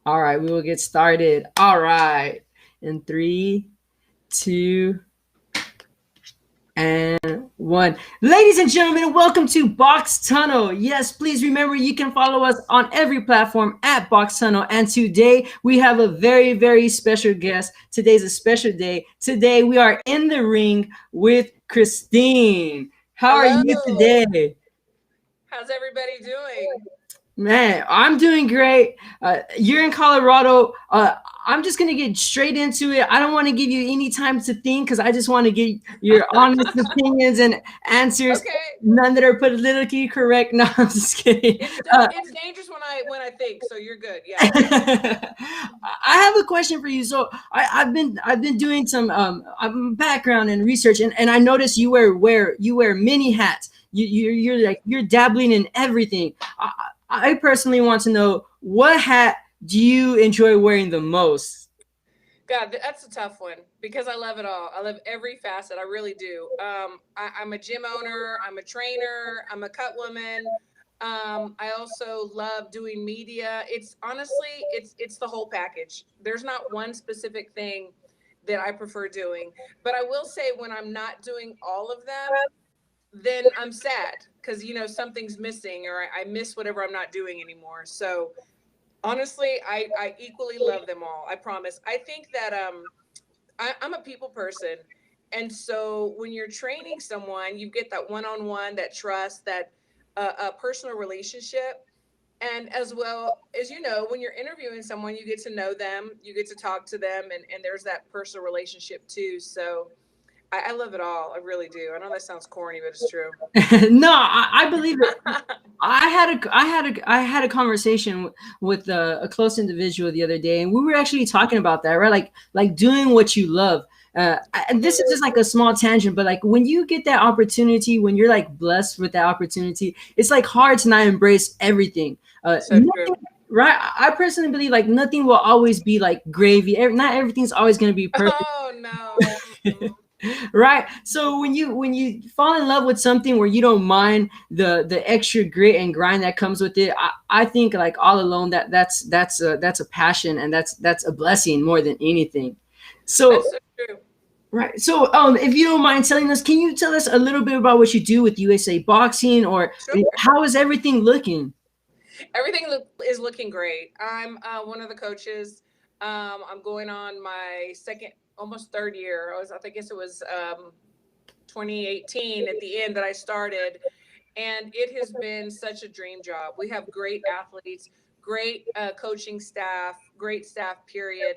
All right, we will get started. All right. In three, two, and one. Ladies and gentlemen, welcome to Box Tunnel. Yes, please remember you can follow us on every platform at Box Tunnel. And today we have a very, very special guest. Today's a special day. Today we are in the ring with Christine. How are you Hello. today? How's everybody doing? Man, I'm doing great. You're in Colorado. I'm just gonna get straight into it. I don't want to give you any time to think because I just want to get your honest opinions and answers. Okay. None that are politically correct. No, I'm just kidding. Uh, It's dangerous when I think, so you're good. Yeah. I have a question for you. So I've been doing some background and research, and I noticed you wear many hats. You're dabbling in everything. I personally want to know what hat do you enjoy wearing the most? God, that's a tough one because I love it all. I love every facet. I really do. I'm a gym owner. I'm a trainer. I'm a cut woman. I also love doing media. It's honestly, it's the whole package. There's not one specific thing that I prefer doing, but I will say when I'm not doing all of them, then I'm sad because something's missing or I miss whatever I'm not doing anymore. So honestly, I equally love them all. I promise. I think that I'm a people person, and so when you're training someone, you get that one-on-one, that trust, that a personal relationship. And as well as when you're interviewing someone, you get to know them, you get to talk to them, and there's that personal relationship too. So I love it all. I really do. I know that sounds corny, but it's true. No, I believe it. I had a conversation with a close individual the other day, and we were actually talking about that, right? Like doing what you love. And this is just like a small tangent, but like when you get that opportunity, when you're like blessed with that opportunity, it's like hard to not embrace everything. So Nothing, true. right? I personally believe like nothing will always be like gravy. Not everything's always going to be perfect. Oh no. Mm-mm. Right, so when you fall in love with something where you don't mind the extra grit and grind that comes with it, I think like all alone that's a passion, and that's a blessing more than anything. So That's so true. right, so if you don't mind telling us, can you tell us a little bit about what you do with USA Boxing, or Sure. how is everything looking? Everything is looking great. I'm one of the coaches. I'm going on my second, almost third year. I guess it was 2018 at the end that I started, and it has been such a dream job. We have great athletes, great coaching staff, great staff. Period.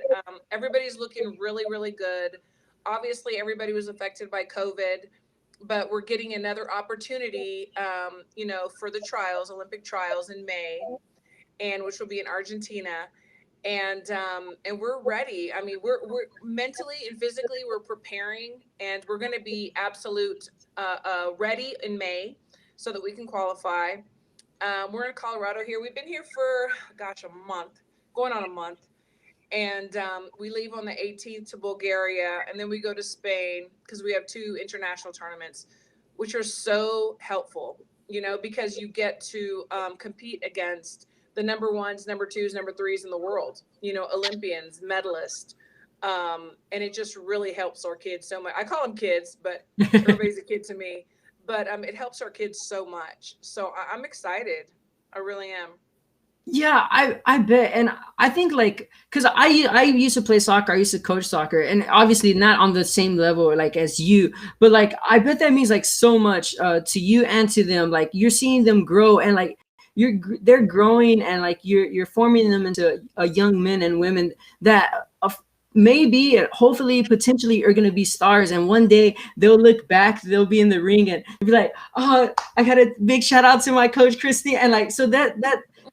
Everybody's looking really, really good. Obviously, everybody was affected by COVID, but we're getting another opportunity, for the trials, Olympic trials in May, and which will be in Argentina. And we're ready. I mean, we're mentally and physically we're preparing, and we're going to be absolute ready in May so that we can qualify. We're in Colorado here. We've been here for gosh a month, going on a month, and we leave on the 18th to Bulgaria, and then we go to Spain because we have two international tournaments, which are so helpful. Because you get to compete against the number ones, number twos, number threes in the world. Olympians, medalists, and it just really helps our kids so much. I call them kids, but everybody's a kid to me. But it helps our kids so much. So I'm excited. I really am. Yeah, I bet, and I think like because I used to play soccer, I used to coach soccer, and obviously not on the same level like as you, but like I bet that means like so much to you and to them. Like you're seeing them grow, and like they're growing, and like you're forming them into a young men and women that maybe hopefully potentially are going to be stars, and one day they'll look back, they'll be in the ring and be like, oh, I got a big shout out to my coach Christy, and like so that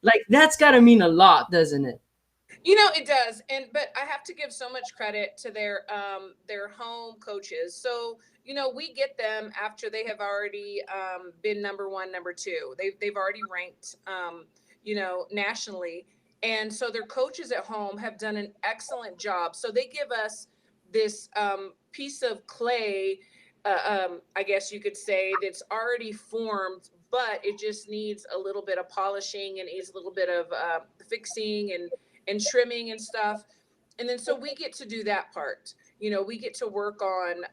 like that's got to mean a lot, doesn't it? It does, and but I have to give so much credit to their home coaches. So we get them after they have already been number one, number two. They've already ranked nationally, and so their coaches at home have done an excellent job. So they give us this piece of clay, I guess you could say, that's already formed, but it just needs a little bit of polishing and needs a little bit of fixing and trimming and stuff. And then so we get to do that part. We get to work on,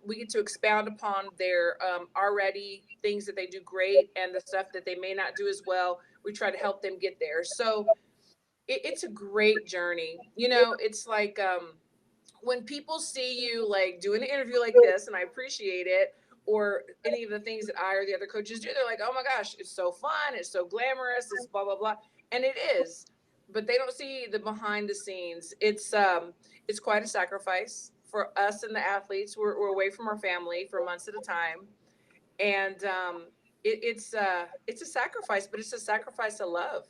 we get to expound upon their already things that they do great and the stuff that they may not do as well. We try to help them get there. So it's a great journey. It's like, when people see you like doing an interview like this, and I appreciate it, or any of the things that I or the other coaches do, they're like, oh my gosh, it's so fun, it's so glamorous, it's blah blah blah. And it is, but they don't see the behind the scenes. It's quite a sacrifice for us and the athletes. We're away from our family for months at a time, and it's a sacrifice, but it's a sacrifice of love.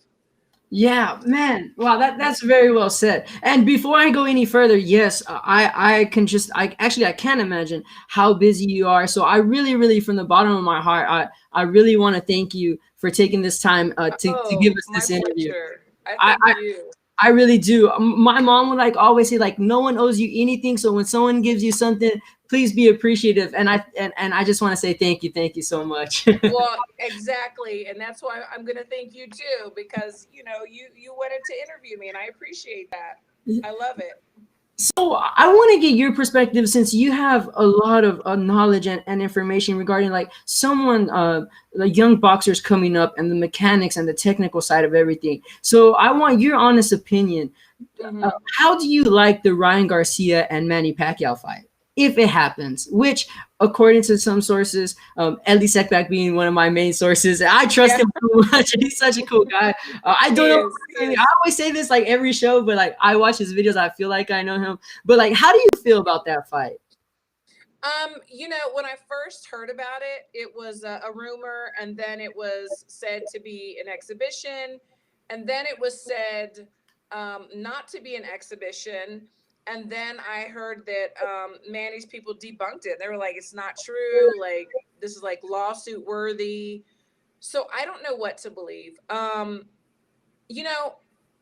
Yeah, man. Wow, that's very well said. And before I go any further, yes, I can just I can't imagine how busy you are. So I really from the bottom of my heart, I really want to thank you for taking this time to give us My this interview. pleasure. I, I I thank you. I really do. My mom would like always say like no one owes you anything. So when someone gives you something, please be appreciative. And I just want to say thank you so much. Well, exactly, and that's why I'm going to thank you too, because you wanted to interview me, and I appreciate that. I love it. So I want to get your perspective since you have a lot of knowledge and information regarding like someone, like young boxers coming up and the mechanics and the technical side of everything. So I want your honest opinion. Hmm. How do you like the Ryan Garcia and Manny Pacquiao fight? If it happens, which according to some sources, Eddie Sekbak being one of my main sources, I trust Yeah, him so much. He's such a cool guy. I he don't know. is. He I is. always say this like every show, but like I watch his videos, I feel like I know him. But like, how do you feel about that fight? When I first heard about it, it was a rumor, and then it was said to be an exhibition, and then it was said not to be an exhibition, and then I heard that Manny's people debunked it. They were like, "It's not true. Like this is like lawsuit worthy." So I don't know what to believe. You know,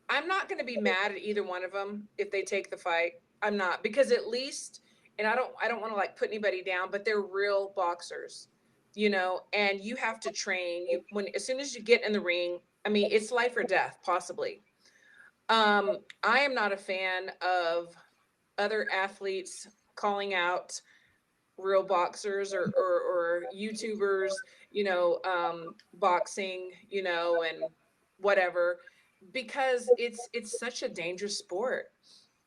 I'm not going to be mad at either one of them if they take the fight. I'm not, because at least, and I don't want to like put anybody down, but they're real boxers, and you have to train you when as soon as you get in the ring. I mean, it's life or death, possibly. I am not a fan of other athletes calling out real boxers or YouTubers, boxing, and whatever, because it's such a dangerous sport.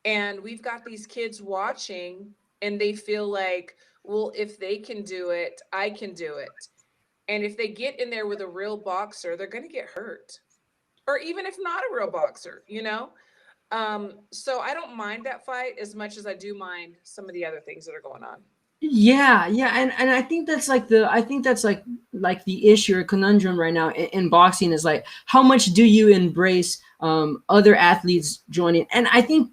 And we've got these kids watching, and they feel like, well, if they can do it, I can do it. And if they get in there with a real boxer, they're going to get hurt. Or even if not a real boxer. So I don't mind that fight as much as I do mind some of the other things that are going on. Yeah, and I think that's like like the issue or conundrum right now in boxing is like how much do you embrace other athletes joining? And I think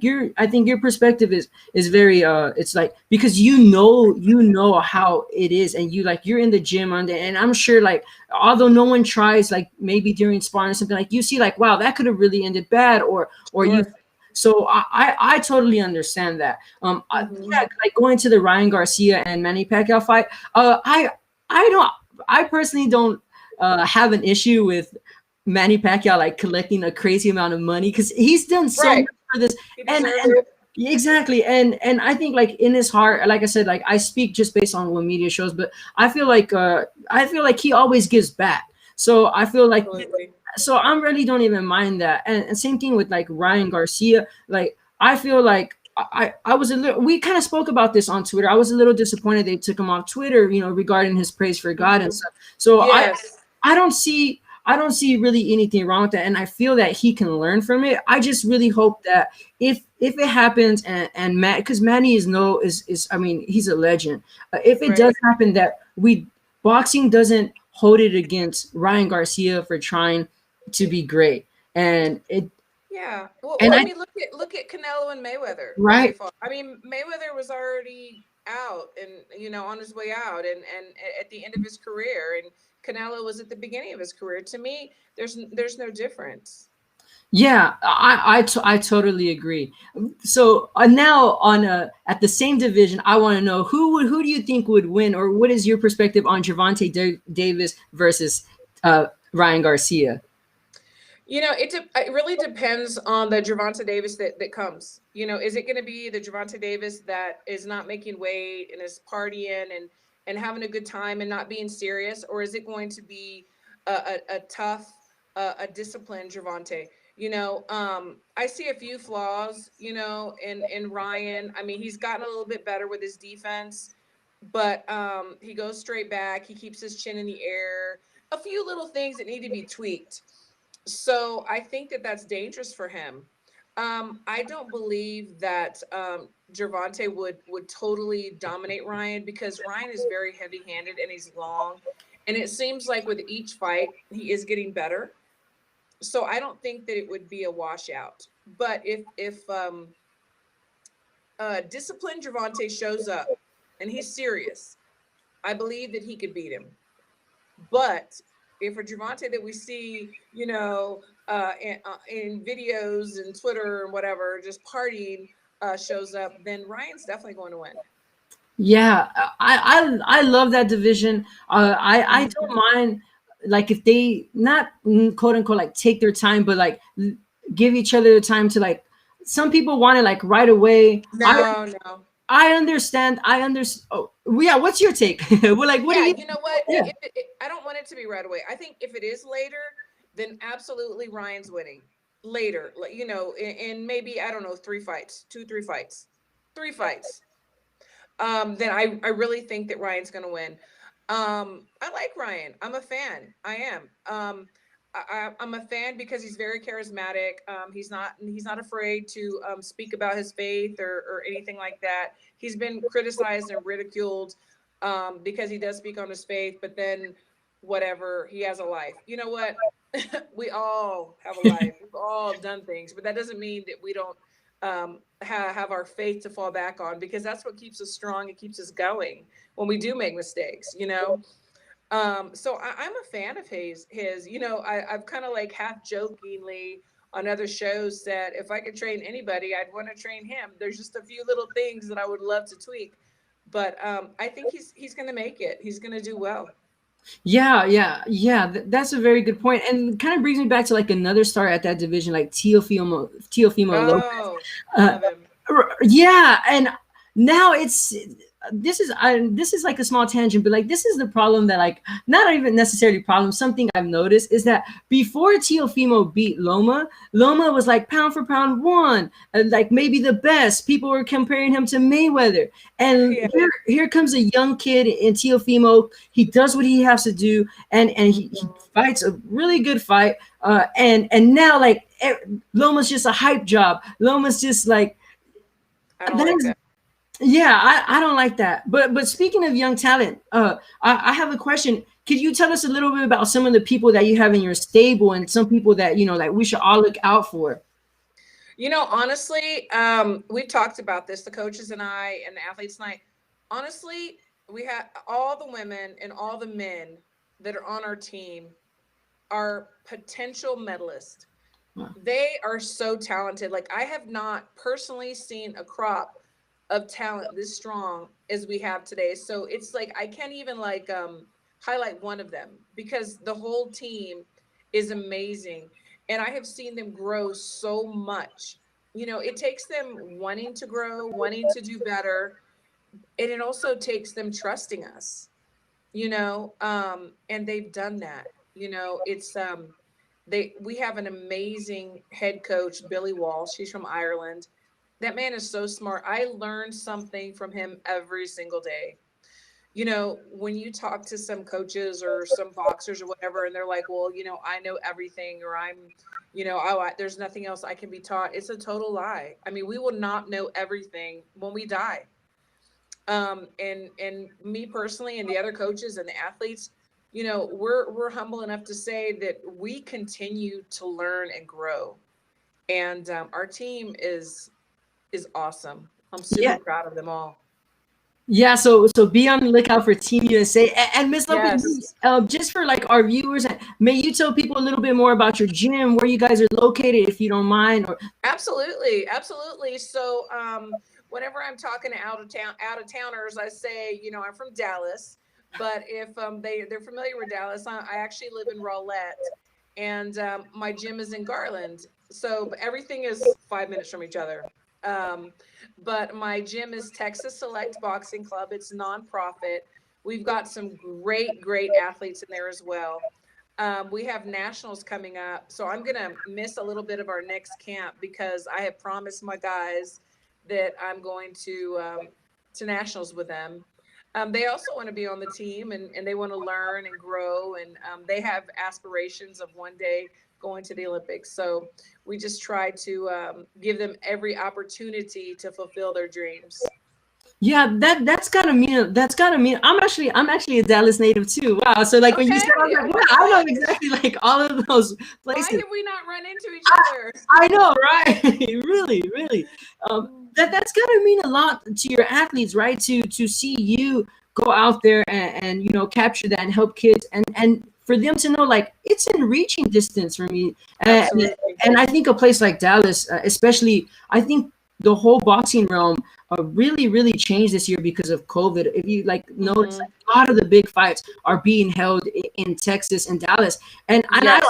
your perspective is very it's like because you know how it is and you're in the gym and I'm sure like although no one tries like maybe during sparring or something like you see like wow that could have really ended bad or you Sure. so I totally understand that. Hmm. Yeah, like going to the Ryan Garcia and Manny Pacquiao fight. I don't. I personally don't have an issue with Manny Pacquiao like collecting a crazy amount of money because he's done so much Right. for this. He deserves And it. exactly, and I think like in his heart, like I said, like I speak just based on what media shows, but I feel like he always gives back. So I feel like Absolutely. so I really don't even mind that. And same thing with like Ryan Garcia. Like I feel like I was a little. We kind of spoke about this on Twitter. I was a little disappointed they took him off Twitter, regarding his praise for God and Hmm. stuff. So Yes. I don't see really anything wrong with that, and I feel that he can learn from it. I just really hope that if it happens and Matt, because Manny is I mean he's a legend. If it does Right. happen that we boxing doesn't hold it against Ryan Garcia for trying to be great, and it Yeah. Well, and I I mean, look at Canelo and Mayweather when they right. fought. I mean, Mayweather was already out and on his way out, and at the end of his career, and Canelo was at the beginning of his career. To me, there's no difference. Yeah, I totally agree. So now on at the same division, I want to know who do you think would win, or what is your perspective on Treyvonte Davis versus Ryan Garcia? It really depends on the Treyvonte Davis that comes. Is it going to be the Treyvonte Davis that is not making weight and is partying and having a good time and not being serious, or is it going to be a tough, a disciplined Treyvonte? I see a few flaws, in Ryan. I mean, he's gotten a little bit better with his defense, but he goes straight back. He keeps his chin in the air. A few little things that need to be tweaked. So I think that that's dangerous for him. I don't believe that Gervonta would totally dominate Ryan, because Ryan is very heavy-handed and he's long, and it seems like with each fight he is getting better. So I don't think that it would be a washout. But if disciplined Gervonta shows up and he's serious, I believe that he could beat him. But if a Treyvonte that we see, in videos and Twitter and whatever, just partying, shows up, then Ryan's definitely going to win. Yeah, I love that division. I don't Mhm. mind, like, if they not, quote unquote, like, take their time, but like give each other the time to, like, some people want it like right away. No, no. I understand. I understand. Oh, yeah. What's your take? We're like, what do Yeah, you? you know what? Yeah. I don't want it to be right away. I think if it is later, then absolutely Ryan's winning. Later, like, in maybe, I don't know, 3 fights, 3 fights, 3 fights. Then I really think that Ryan's going to win. I like Ryan. I'm a fan. I am. I'm a fan because he's very charismatic. He's not afraid to speak about his faith or anything like that. He's been criticized and ridiculed because he does speak on his faith, but then whatever, he has a life. You know what? We all have a life. We've all done things, but that doesn't mean that we don't have our faith to fall back on, because that's what keeps us strong. It keeps us going when we do make mistakes. So I'm a fan of his. I've kind of like half jokingly on other shows said if I could train anybody, I'd want to train him. There's just a few little things that I would love to tweak, but I think he's going to make it. He's going to do well. Yeah, yeah, yeah. That's a very good point, and kind of brings me back to like another star at that division, like Teofimo Lopez. Oh, Uh, love him. yeah, and now this is like a small tangent, but like this is the problem that, like, not even necessarily problem. Something I've noticed is that before Teofimo beat Loma was like pound for pound one, like maybe the best. People were comparing him to Mayweather, and Yeah. here comes a young kid in Teofimo. He does what he has to do, and he fights a really good fight. And now, like, Loma's just a hype job. Loma's just like, I don't that like is, that. yeah, I don't like that. But speaking of young talent, I have a question. Could you tell us a little bit about some of the people that you have in your stable, and some people that, like, we should all look out for? Honestly, we've talked about this, the coaches and I and the athletes tonight. Honestly, we have all the women and all the men that are on our team are potential medalists. They are so talented. Like, I have not personally seen a crop of talent this strong as we have today. So it's like I can't even like highlight one of them, because the whole team is amazing. And I have seen them grow so much. It takes them wanting to grow, wanting to do better, and it also takes them trusting us, and they've done that. It's we have an amazing head coach, Billy Walsh. He's from Ireland. That man is so smart. I learn something from him every single day. When you talk to some coaches or some boxers or whatever, and they're like, well, I know everything, or there's nothing else I can be taught. It's a total lie. I mean, we will not know everything when we die. And me personally, and the other coaches and the athletes, we're humble enough to say that we continue to learn and grow. And our team is awesome. I'm super Yeah, proud of them all. yeah. So be on the lookout for Team USA. And Miss Lopez, Yes, just for like our viewers, may you tell people a little bit more about your gym, where you guys are located, if you don't mind, or absolutely, absolutely. So whenever I'm talking to out of towners, I say, I'm from Dallas. But if they're familiar with Dallas, I actually live in Rowlett, and my gym is in Garland. So everything is 5 minutes from each other. Um, but my gym is Texas Select Boxing Club. It's nonprofit. We've got some great athletes in there as well. We have nationals coming up, so I'm gonna miss a little bit of our next camp because I have promised my guys that I'm going to nationals with them. They also want to be on the team, and they want to learn and grow, and they have aspirations of one day going to the Olympics. So we just try to give them every opportunity to fulfill their dreams. Yeah, that's gotta mean I'm actually a Dallas native too. Wow. So like when you said, I was Okay. like, Oh wow, my I know gosh. exactly like all of those Why places. have we not run into each other? I know, right? Really. That's gotta mean a lot to your athletes, right? To see you go out there and capture that and help kids, and for them to know like it's in reaching distance for me. And, Absolutely. and I think a place like Dallas, especially, I think the whole boxing realm really changed this year because of COVID. If you like notice, Hmm. like, a lot of the big fights are being held in Texas and Dallas, and Yes.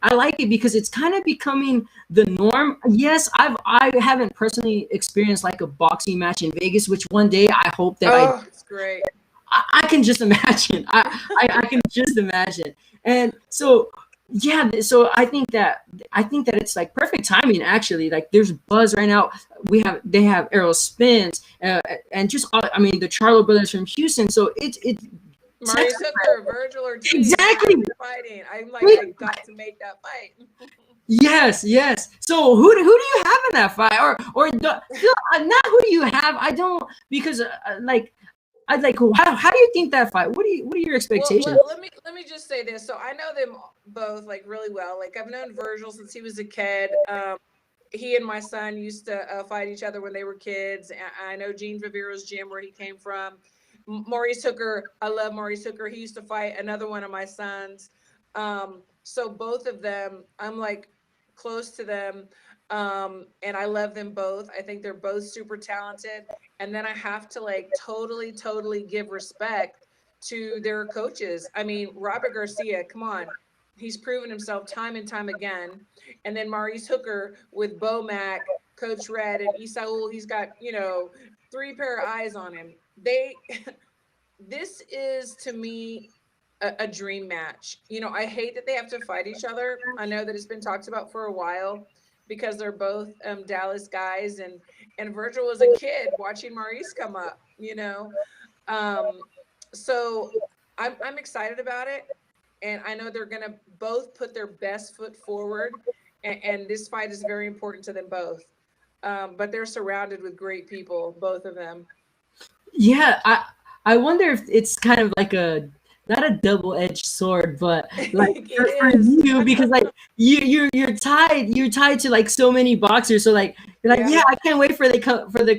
I like it because it's kind of becoming the norm. Yes, I haven't personally experienced like a boxing match in Vegas, which one day I hope that Oh, it's great. I can just imagine. I can just imagine. And so yeah, so I think that it's like perfect timing actually. Like there's buzz right now. They have Errol Spence, and just I mean the Charlo brothers from Houston. So it Maurice Texas, Hooker, Virgil Ortiz, they're going to exactly. be fighting. I'm like, I got to make that fight. Yes. So who do you have in that fight, not who do you have? I don't, because like I like how do you think that fight? What are your Well, expectations? let me just say this. So I know them both like really well. Like I've known Virgil since he was a kid. He and my son used to fight each other when they were kids. I know Gene Vivero's gym where he came from. Maurice Hooker, I love Maurice Hooker. He used to fight another one of my sons. So both of them, I'm like close to them. And I love them both. I think they're both super talented. And then I have to like totally give respect to their coaches. I mean, Robert Garcia, come on. He's proven himself time and time again. And then Maurice Hooker with Bo Mac, Coach Red, and Isaul, he's got, three pair of eyes on him. This is to me a dream match. I hate that they have to fight each other. I know that it's been talked about for a while because they're both Dallas guys, and Virgil was a kid watching Maurice come up. Um, so I'm excited about it, and I know they're gonna both put their best foot forward, and this fight is very important to them both. But they're surrounded with great people, both of them. Yeah, I wonder if it's kind of like a not a double-edged sword, but like for It is. you, because like you're tied to like so many boxers. So like you're like, Yeah. yeah, I can't wait for the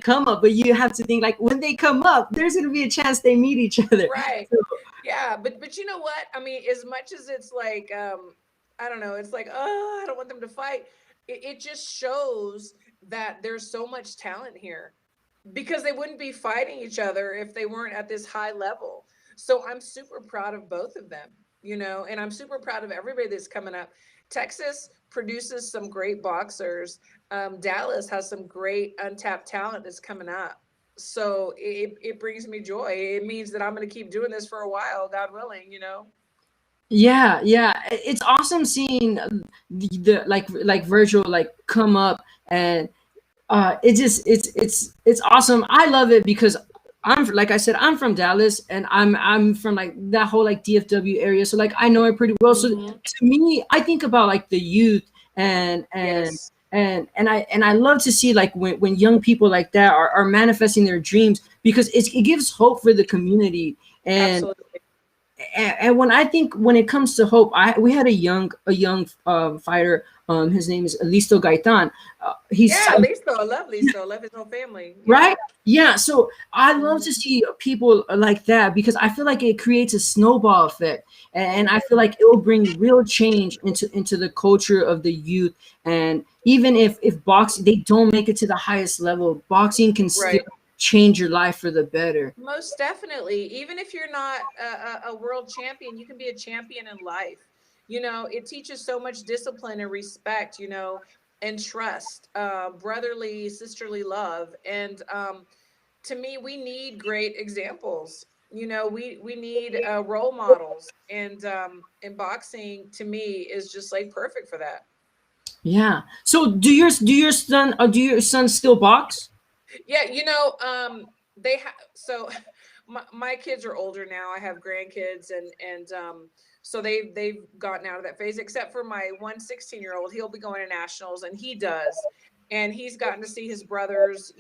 come up, but you have to think like when they come up, there's gonna be a chance they meet each other. Right. So, Yeah, but you know what? I mean, as much as it's like I don't know, it's like, oh, I don't want them to fight. It just shows that there's so much talent here because they wouldn't be fighting each other if they weren't at this high level. So I'm super proud of both of them, and I'm super proud of everybody that's coming up. Texas produces some great boxers. Dallas has some great untapped talent that's coming up. So it brings me joy. It means that I'm going to keep doing this for a while, God willing. yeah, it's awesome seeing the like Virgil like come up, and it just it's awesome. I love it because I'm like I said, I'm from Dallas, and I'm from like that whole like DFW area, so like I know it pretty well. So Hmm. to me, I think about like the youth, and and Yes, and I love to see like when young people like that are manifesting their dreams, because it gives hope for the community. and absolutely. and when I think when it comes to hope, we had a young fighter. His name is Listo Gaitan. He's Yeah, Listo. I love Listo. I love his whole family. Yeah. right. Yeah. So I love to Hmm. see people like that because I feel like it creates a snowball effect, and I feel Hmm. like it will bring real change into the culture of the youth. And even if boxing they don't make it to the highest level, boxing can still Right. change your life for the better. Most definitely. Even if you're not a world champion, you can be a champion in life. It teaches so much discipline and respect, and trust, brotherly, sisterly love. And to me, we need great examples. We need role models, and boxing to me is just like perfect for that. Yeah. So do your son still box? Yeah, they have so my kids are older now. I have grandkids, and so they've gotten out of that phase, except for my 1 16-year-old. He'll be going to nationals, and he does. And he's gotten to see his brothers,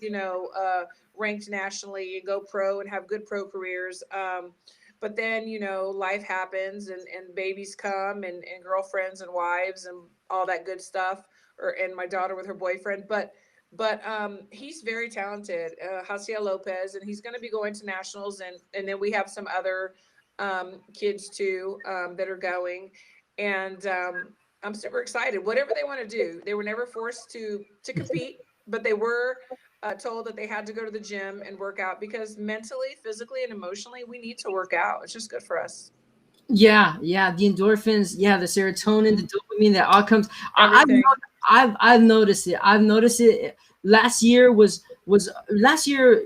ranked nationally and go pro and have good pro careers. But then, life happens, and babies come, and girlfriends and wives and all that good stuff, and my daughter with her boyfriend. But he's very talented, Hacia Lopez, and he's going to be going to nationals, and then we have some other kids too, that are going, and I'm super excited. Whatever they want to do, they were never forced to compete, but they were told that they had to go to the gym and work out, because mentally, physically, and emotionally, we need to work out. It's just good for us. Yeah, yeah, the endorphins, yeah, the serotonin, the Hmm. dopamine, that all comes. Everything. I've noticed it. I've noticed it. Last year,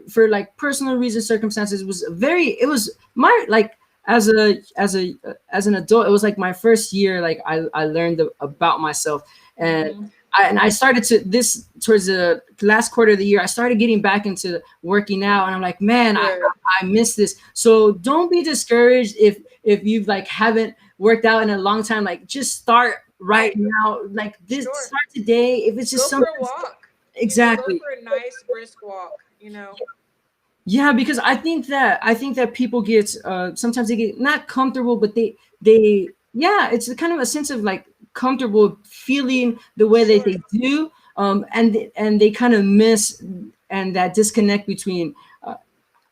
for like personal reasons, circumstances, was very. It was my, like, as an adult. It was like my first year. Like I learned about myself, and Hmm. I started to this towards the last quarter of the year. I started getting back into working out, and I'm like, man, Good. I miss this. So don't be discouraged if you like haven't worked out in a long time. Like, just start right Right. now. Like, this, Sure. start today. If it's just Go for something, a walk. Go exactly. for a nice brisk walk. Yeah, because I think that people get, sometimes they get not comfortable, but they yeah, it's a kind of a sense of like comfortable feeling the way that Sure. they do, and they kind of miss, and that disconnect between,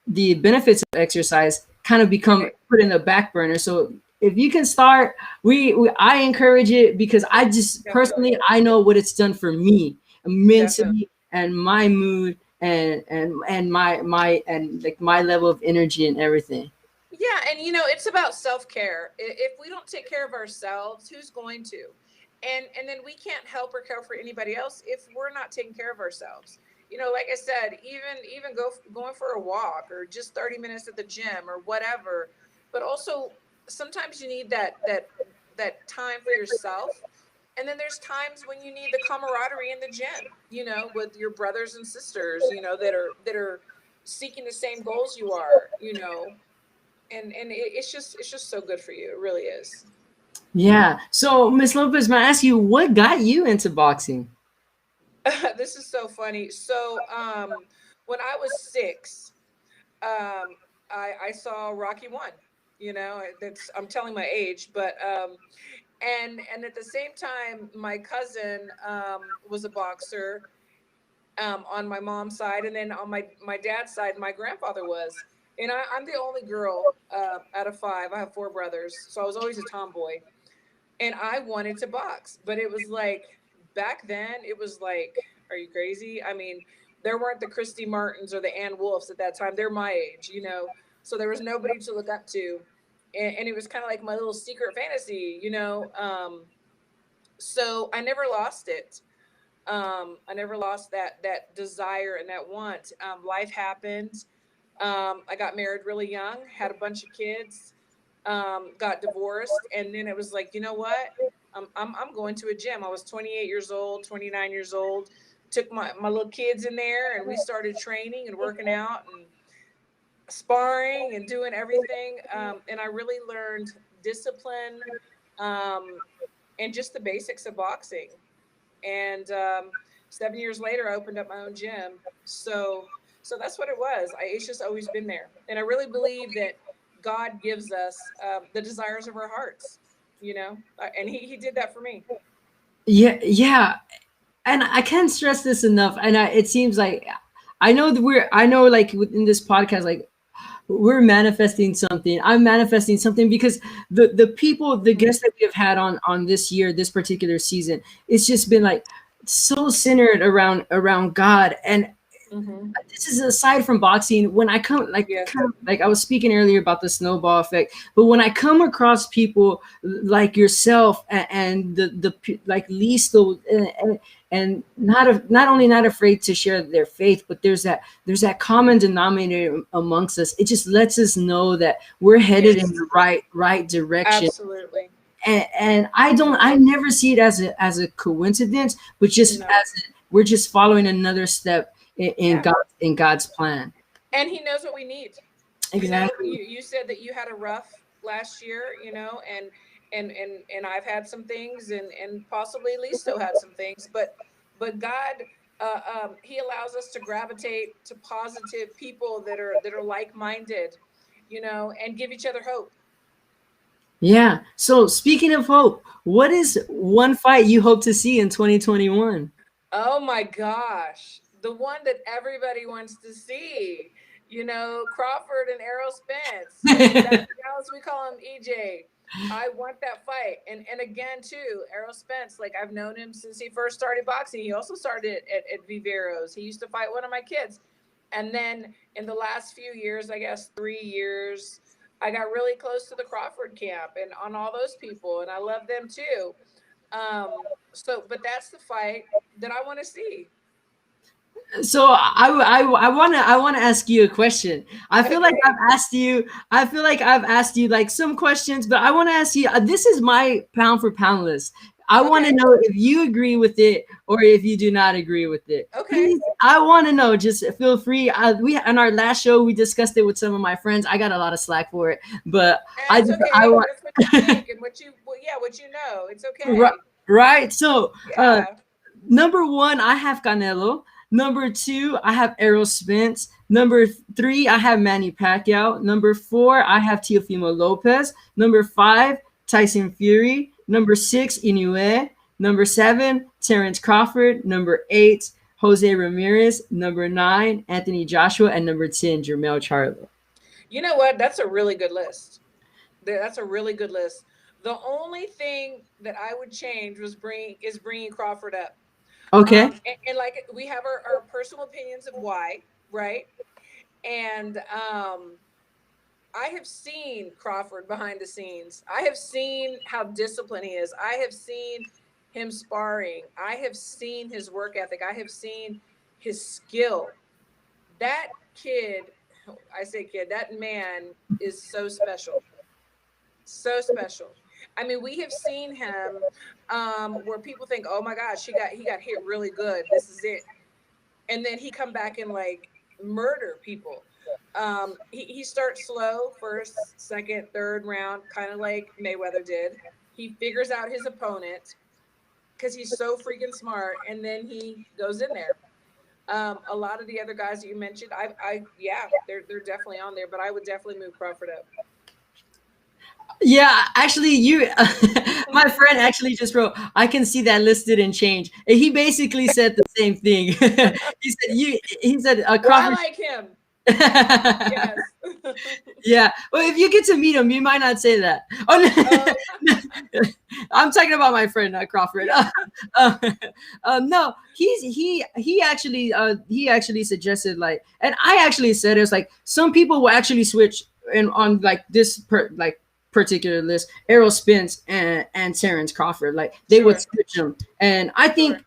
the benefits of exercise kind of become Right. put in the back burner. So if you can start, I encourage it, because I just Definitely. personally, I know what it's done for me Definitely. mentally, and my mood, and and like my level of energy and everything. Yeah, and it's about self-care. If we don't take care of ourselves, who's going to? And then we can't help or care for anybody else if we're not taking care of ourselves. Like I said, even going for a walk, or just 30 minutes at the gym, or whatever. But also, sometimes you need that time for yourself. And then there's times when you need the camaraderie in the gym, with your brothers and sisters, that are seeking the same goals you are. And it's just so good for you. It really is. Yeah. So, Miss Lopez, may I ask you, what got you into boxing? This is so funny. So, when I was 6, I saw Rocky One. That's, I'm telling my age, but and at the same time, my cousin was a boxer, on my mom's side, and then on my dad's side, my grandfather was. And I'm the only girl, out of 5. I have 4 brothers, so I was always a tomboy, and I wanted to box, but it was like, back then it was like, are you crazy? I mean, there weren't the Christy Martins or the Ann Wolfs at that time. They're my age. So there was nobody to look up to, and it was kind of like my little secret fantasy. So I never lost it. I never lost that desire and that want. Life happened. I got married really young, had a bunch of kids, got divorced, and then it was like, you know what? I'm going to a gym. I was 28 years old, 29 years old. Took my little kids in there, and we started training and working out and sparring and doing everything. And I really learned discipline, um, and just the basics of boxing. And 7 years later, I opened up my own gym. So that's what it was. It's just always been there, and I really believe that God gives us, the desires of our hearts. And He did that for me. Yeah, yeah, and I can't stress this enough. And it seems like I know, like, within this podcast, like, we're manifesting something. I'm manifesting something, because the people, the Mhm. guests that we have had on this year, this particular season, it's just been like so centered around God. And Mm-hmm. This is aside from boxing. When I come, Yes. like I was speaking earlier about the snowball effect, but when I come across people like yourself and like Listo and not only not afraid to share their faith, but there's that common denominator amongst us. It just lets us know that we're headed in Yes. the right direction. Absolutely. And I never see it as a coincidence, but just No. as we're just following another step Yeah. in God's plan. And he knows what we need. You know, Exactly. you said that you had a rough last year, you know, and I've had some things, and possibly Lee still had some things, but God, he allows us to gravitate to positive people that are like-minded, you know, and give each other hope. Yeah. So speaking of hope, what is one fight you hope to see in 2021? Oh my gosh. The one that everybody wants to see. You know, Crawford and Errol Spence. That Dallas, we call him EJ. I want that fight. And again too, Errol Spence, like I've known him since he first started boxing. He also started at Viveros. He used to fight one of my kids. And then in the last few years, I guess 3 years, I got really close to the Crawford camp and on all those people, and I love them too. So, but that's the fight that I want to see. So I want to ask you a question. Okay. I feel like I've asked you like some questions, but I want to ask you. This is my pound for pound list. I want to Okay. know if you agree with it or if you do not agree with it. Okay. Please, I want to know. Just feel free. We on our last show we discussed it with some of my friends. I got a lot of slack for it, but It's I okay. want That's what you think and what you, well, yeah, what you know. It's right. okay. Right. So Yeah. number one, I have Canelo. Number two, I have Errol Spence. Number three, I have Manny Pacquiao. Number four, I have Teofimo Lopez. Number five, Tyson Fury. Number six, Inoue. Number seven, Terrence Crawford. Number eight, Jose Ramirez. Number nine, Anthony Joshua. And number 10, Jermel Charlo. You know what? That's a really good list. That's a really good list. The only thing that I would change was bringing Crawford up. Okay. And like we have our personal opinions of why, right? And I have seen Crawford behind the scenes. I have seen how disciplined he is. I have seen him sparring. I have seen his work ethic. I have seen his skill. That kid, I say kid, that man is so special. So special. I mean, we have seen him where people think, "Oh my gosh, he got hit really good. This is it." And then he come back and like murder people. He starts slow, first, second, third round, kind of like Mayweather did. He figures out his opponent because he's so freaking smart, and then he goes in there. A lot of the other guys that you mentioned, yeah, they're definitely on there, but I would definitely move Crawford up. Yeah, actually, you, my friend actually just wrote, I can see that listed and change. And he basically said the same thing. He said, Well, I Crawford. like him. Yes. Yeah. Well, if you get to meet him, you might not say that. Oh, um, no. I'm talking about my friend, Crawford. yeah, Uh, no, he actually suggested like, and I actually said it's like some people will actually switch and on like like particular list, Errol Spence and Terrence Crawford, like they would sure, switch them, and sure,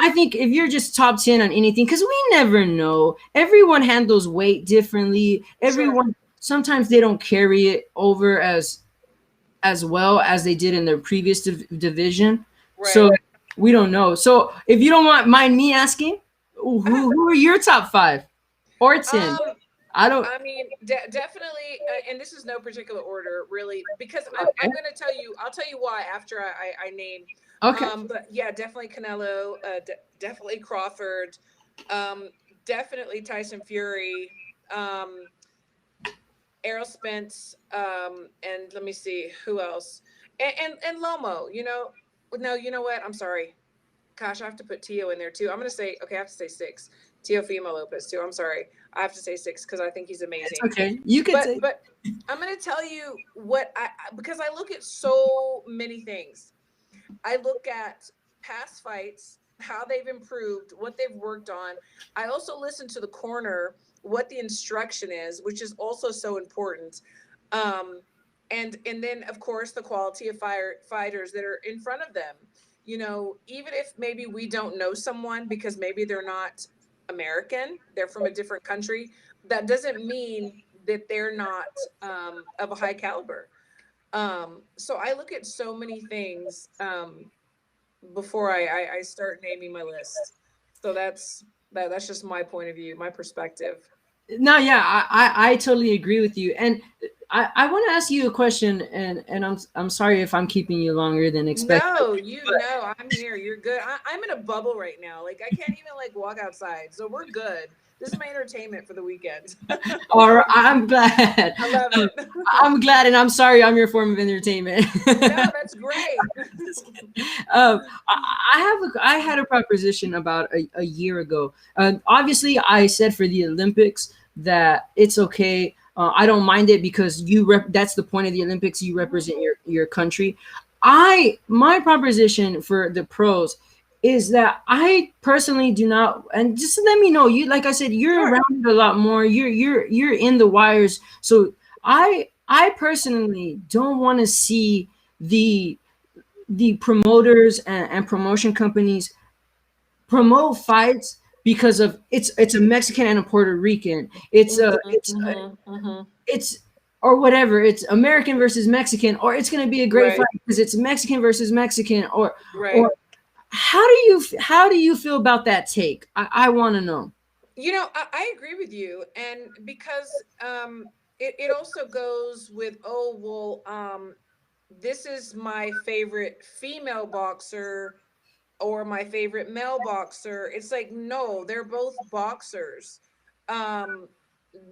I think if you're just top 10 on anything, because we never know, everyone handles weight differently. sure. Everyone sometimes they don't carry it over as well as they did in their previous division. So Right. we don't know. So if you don't mind me asking, Uh-huh. who are your top five or 10? Um, I don't. I mean, definitely, and this is no particular order, really, because I'm Okay. going to tell you. I'll tell you why after I name. Okay. But yeah, definitely Canelo, definitely Crawford, um, definitely Tyson Fury, um, Errol Spence, and let me see who else, and Lomo. You know, no, you know what? I'm sorry. Gosh, I have to put Tio in there too. I'm going to say, okay, I have to say six. Teofimo Lopez too. I'm sorry. I have to say six because I think he's It's amazing. okay. You could say. But I'm going to tell you what because I look at so many things. I look at past fights. how they've improved, what they've worked on. I also listen to the corner, what the instruction is, which is also so important. Um, and then of course the quality of fighters that are in front of them. You know, even if maybe we don't know someone because maybe they're not American, they're from a different country, that doesn't mean that they're not of a high caliber. So I look at so many things before I start naming my list. So that's just my point of view, my perspective. No, yeah, I totally agree with you. And I want to ask you a question, and I'm sorry if I'm keeping you longer than expected. No, you know, I'm here. You're good. I'm in a bubble right now. Like I can't even like walk outside. So we're good. This is my entertainment for the weekend. Or I'm glad. I love it. I'm glad, and I'm sorry I'm your form of entertainment. No, that's great. I had a proposition about a year ago. Obviously, I said for the Olympics that it's okay. I don't mind it because that's the point of the Olympics. You Mhm. represent your country. My proposition for the pros is that I personally do not, and just let me know, you, like I said, you're Sure. around it a lot more. You're in the wires. So I personally don't want to see the promoters and promotion companies promote fights because of it's a Mexican and a Puerto Rican. Mhm, mhm, mhm. It's or whatever. It's American versus Mexican, or it's going to be a great fight Right, because it's Mexican versus Mexican, or right. how do you feel about that take? I want to know. You know, I agree with you, and because it also goes with, oh well, this is my favorite female boxer or my favorite male boxer. It's like, no, they're both boxers. Um,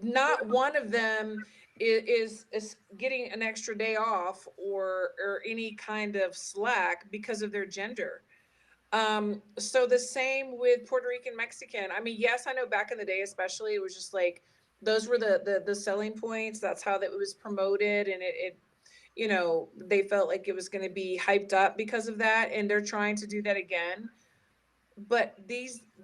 Not one of them is getting an extra day off or any kind of slack because of their gender. So the same with Puerto Rican Mexican. I mean, yes, I know back in the day, especially, it was just like those were the selling points. That's how that it was promoted, and it you know, they felt like it was going to be hyped up because of that, and they're trying to do that again. But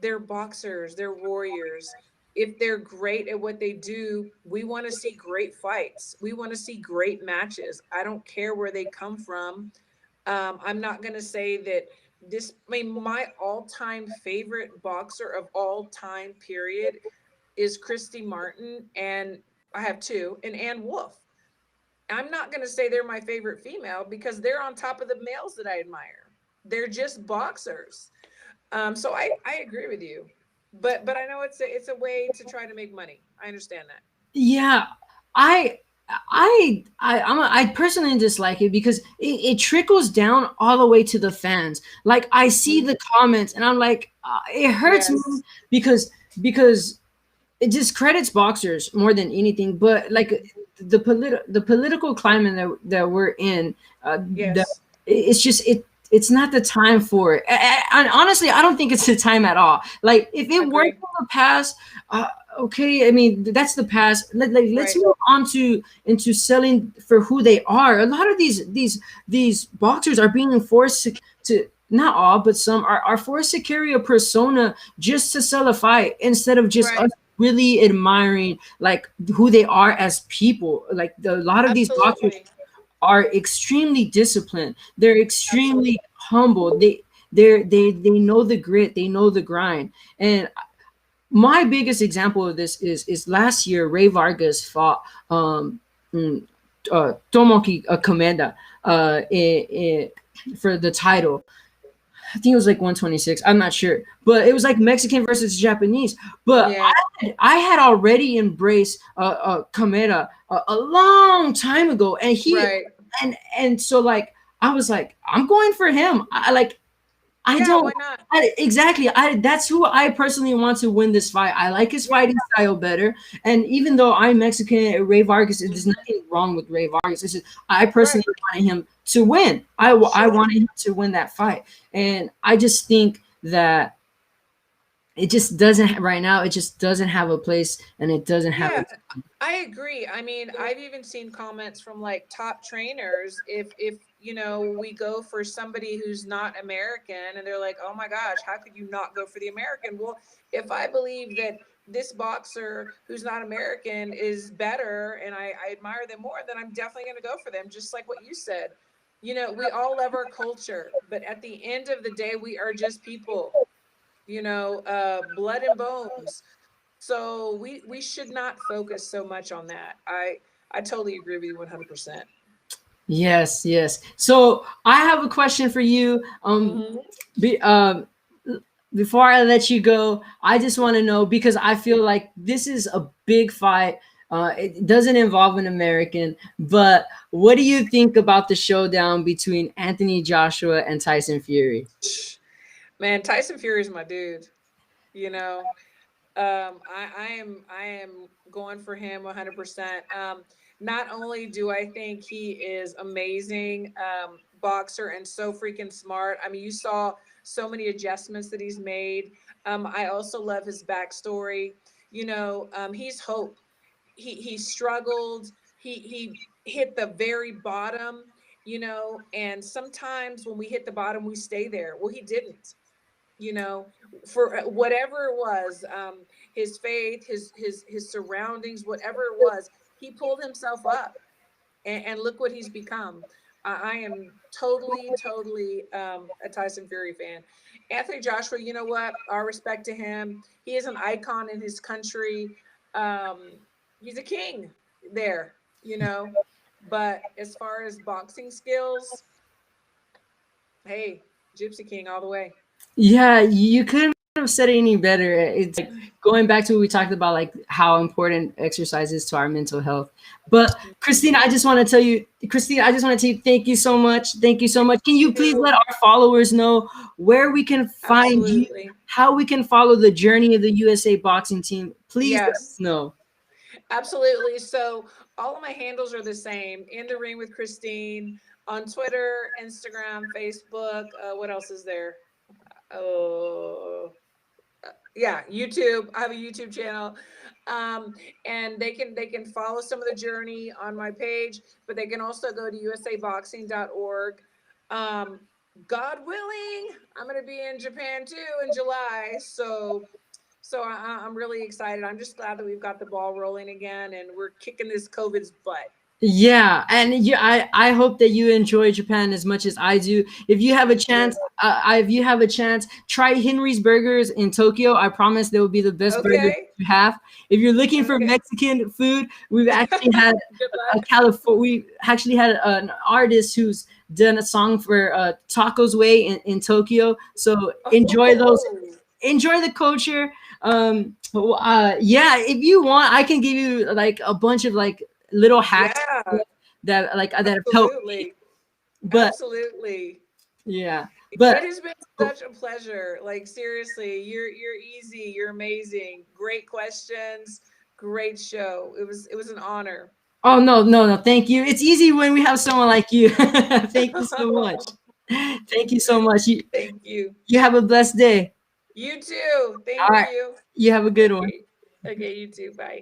they're boxers, they're warriors. If they're great at what they do, we want to see great fights. We want to see great matches. I don't care where they come from. I'm not going to say that this, I mean, my all time favorite boxer of all time, period, is Christy Martin. And I have two, and Ann Wolf. I'm not going to say they're my favorite female because they're on top of the males that I admire. They're just boxers. So I agree with you, but I know it's a way to try to make money. I understand that. Yeah, I I personally dislike it because it trickles down all the way to the fans. Like I see Mhm. the comments and I'm like, it hurts me Yes. because because it discredits boxers more than anything. But like the political climate that we're in, that Yes. it's just it's not the time for it. And honestly, I don't think it's the time at all. Like if it worked Agree. in the past, okay. I mean, that's the past. Let's Right. move on to into selling for who they are. A lot of these boxers are being forced to not all, but some are forced to carry a persona just to sell a fight instead of just us Right. really admiring like who they are as people. Like a lot of these boxers Absolutely. are extremely disciplined. They're Absolutely. extremely humble. They know the grit. They know the grind. And my biggest example of this is last year Ray Vargas fought mm, Tomoki Kameda for the title. I think it was like 126. I'm not sure, but it was like Mexican versus Japanese. But Yeah. I had already embraced Kameda a long time ago, and Right. so like I was like I'm going for him. I Yeah. don't Why not? exactly. I That's who I personally want to win this fight. I like his Yeah. fighting style better. And even though I'm Mexican, Ray Vargas, there's nothing wrong with Ray Vargas. It's just I personally Right. wanted him to win. I Sure. wanted him to win that fight, and I just think that it just doesn't right now. It just doesn't have a place, and it doesn't have a. Yeah, I agree. I mean, I've even seen comments from like top trainers. If we go for somebody who's not American, and they're like, oh my gosh, how could you not go for the American? Well, if I believe that this boxer who's not American is better and I admire them more, then I'm definitely going to go for them. Just like what you said, we all love our culture, but at the end of the day, we are just people, blood and bones. So we should not focus so much on that. I totally agree with you 100%. Yes, yes. So I have a question for you. Hmm. Be, before I let you go, I just want to know, because I feel like this is a big fight. It doesn't involve an American, but what do you think about the showdown between Anthony Joshua and Tyson Fury? Man, Tyson Fury is my dude. You know, I am going for him 100%. Not only do I think he is amazing boxer and so freaking smart. I mean, you saw so many adjustments that he's made. I also love his backstory. He's hope. He struggled. He hit the very bottom. And sometimes when we hit the bottom, we stay there. Well, he didn't. You know, for whatever it was, his faith, his surroundings, whatever it was, he pulled himself up, and look what he's become. I am totally, totally a Tyson Fury fan. Anthony Joshua, you know what? Our respect to him. He is an icon in his country. Um, he's a king there, you know. But as far as boxing skills, hey, Gypsy King all the way. Yeah, you couldn't have said it any better. It's like going back to what we talked about, like how important exercise is to our mental health. But Christina, I just want to tell you, Christina, I just want to tell you, thank you so much. Thank you so much. Can you please let our followers know where we can find you, Absolutely. how we can follow the journey of the USA boxing team? Please let us Yes, know. absolutely. So all of my handles are the same. In the Ring with Christine on Twitter, Instagram, Facebook. What else is there? Oh, yeah, YouTube. I have a YouTube channel. Um, and they can follow some of the journey on my page, but they can also go to usaboxing.org. Um, God willing, I'm going to be in Japan too in July. So I'm really excited. I'm just glad that we've got the ball rolling again and we're kicking this COVID's butt. Yeah, and I hope that you enjoy Japan as much as I do. If you have a Me too. chance, if you have a chance, try Henry's Burgers in Tokyo. I promise they will be the best burgers Okay. you have. If you're looking for Okay. Mexican food, we've actually had Good a luck. California. We actually had an artist who's done a song for Tacos Way in Tokyo. So enjoy those. Oh, Enjoy the culture. Yeah, if you want, I can give you like a bunch of like little hacks yeah, that have helped me. absolutely. But Absolutely. yeah, but It has been such a pleasure. Like seriously, you're easy, you're amazing. Great questions, great show. It was an honor. oh no, no, no, thank you. It's easy when we have someone like you. Thank you so much. Thank you so much. Thank you. You have a blessed day. You too. All Thank right, you. you have a good one. Okay. Okay, you too. Bye.